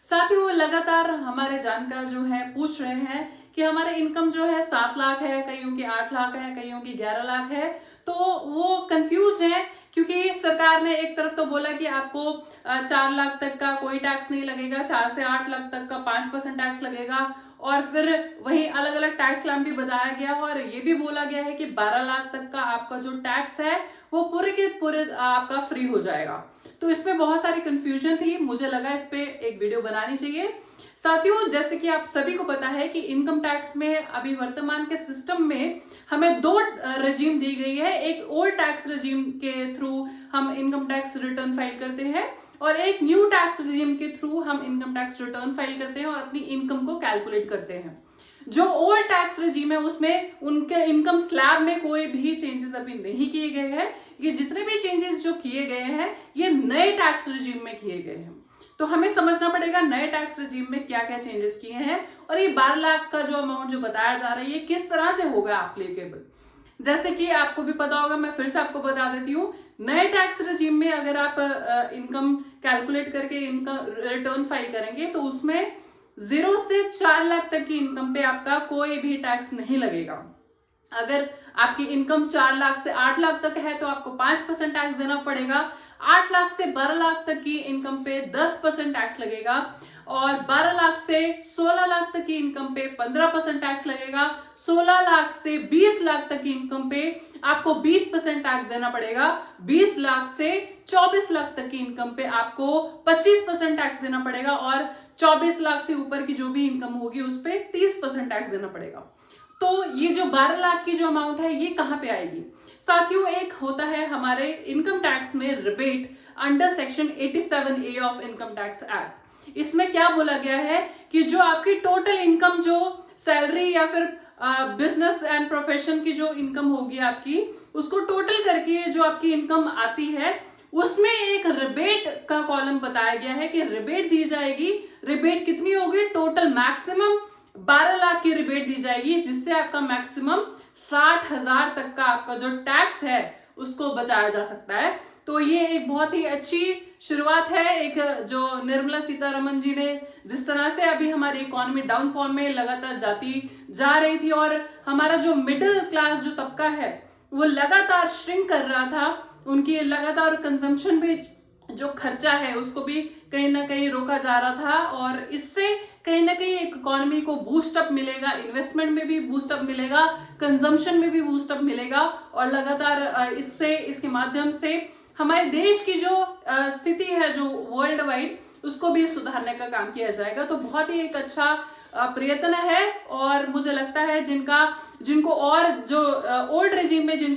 साथ ही वो लगातार हमारे जानकार जो है पूछ रहे हैं कि हमारे इनकम जो है 7 लाख है, कईयों की 8 लाख है, कईयों की 11 लाख है। तो वो कंफ्यूज हैं क्योंकि सरकार ने एक तरफ तो बोला कि आपको 4 लाख तक का कोई टैक्स नहीं लगेगा, 4 से 8 लाख तक का 5% टैक्स लगेगा, और फिर वही अलग अलग टैक्स स्लैब भी बताया गया और ये भी बोला गया है कि 12 लाख तक का आपका जो टैक्स है वो पूरे के पूरे आपका फ्री हो जाएगा। तो इसमें बहुत सारी कंफ्यूजन थी, मुझे लगा इस पे एक वीडियो बनानी चाहिए। साथियों, जैसे कि आप सभी को पता है कि इनकम टैक्स में अभी वर्तमान के सिस्टम में हमें दो रजीम दी गई है। एक ओल्ड टैक्स रजीम के थ्रू हम इनकम टैक्स रिटर्न फाइल करते हैं और एक न्यू टैक्स रजीम के थ्रू हम इनकम टैक्स रिटर्न फाइल करते हैं और अपनी इनकम को कैलकुलेट करते हैं। जो ओल्ड टैक्स रजीम है उसमें उनके इनकम स्लैब में कोई भी चेंजेस अभी नहीं किए गए हैं। ये जितने भी चेंजेस जो किए गए हैं ये नए टैक्स रजीम में किए गए हैं। तो हमें समझना पड़ेगा नए टैक्स रजीम में क्या क्या चेंजेस किए हैं और ये 12 लाख का जो अमाउंट जो बताया जा रहा है ये किस तरह से होगा एप्लीकेबल। जैसे कि आपको भी पता होगा, मैं फिर से आपको बता देती हूँ, नए टैक्स रजीम में अगर आप इनकम कैलकुलेट करके इनकम रिटर्न फाइल करेंगे तो उसमें 0 से 4 लाख तक की इनकम पे आपका कोई भी टैक्स नहीं लगेगा। अगर आपकी इनकम 4 लाख से 8 लाख तक है तो आपको 5% टैक्स देना पड़ेगा। 8 लाख से 12 लाख तक की इनकम पे 10% टैक्स लगेगा और 12 लाख से 16 लाख तक की इनकम पे 15% टैक्स लगेगा। 16 लाख से 20 लाख तक की इनकम पे आपको 20% टैक्स देना पड़ेगा। 20 लाख से 24 लाख तक की इनकम पे आपको 25% टैक्स देना पड़ेगा और 24 लाख से ऊपर की जो भी इनकम होगी उस पर 30% टैक्स देना पड़ेगा। तो ये जो 12 लाख की जो अमाउंट है ये कहां पे आएगी? साथियों, एक होता है हमारे इनकम टैक्स में rebate under section 87A of income tax act. इसमें क्या बोला गया है कि जो आपकी टोटल इनकम, जो सैलरी या फिर बिजनेस एंड प्रोफेशन की जो इनकम होगी आपकी, उसको टोटल करके जो आपकी इनकम आती है उसमें एक रिबेट का कॉलम बताया गया है कि रिबेट दी जाएगी। रिबेट कितनी होगी? टोटल मैक्सिमम 12 लाख की रिबेट दी जाएगी जिससे आपका मैक्सिमम 60,000 तक का आपका जो टैक्स है उसको बचाया जा सकता है। तो ये एक बहुत ही अच्छी शुरुआत है। एक जो निर्मला सीतारमण जी ने जिस तरह से अभी हमारी इकोनॉमी डाउनफॉल में लगातार जाती जा रही थी और हमारा जो मिडिल क्लास जो तबका है वो लगातार श्रिंक कर रहा था, उनकी लगातार कंजम्पशन भी जो खर्चा है उसको भी कहीं ना कहीं रोका जा रहा था और इससे कहीं ना कहीं इकोनॉमी को बूस्ट अप मिलेगा, इन्वेस्टमेंट में भी बूस्ट अप मिलेगा, कंजम्पशन में भी बूस्ट अप मिलेगा और लगातार इसके माध्यम से हमारे देश की जो स्थिति है जो वर्ल्ड वाइड उसको भी सुधारने का काम किया जाएगा। तो बहुत ही एक अच्छा प्रयत्न है और मुझे लगता है जिनको और जो ओल्ड रेजिम में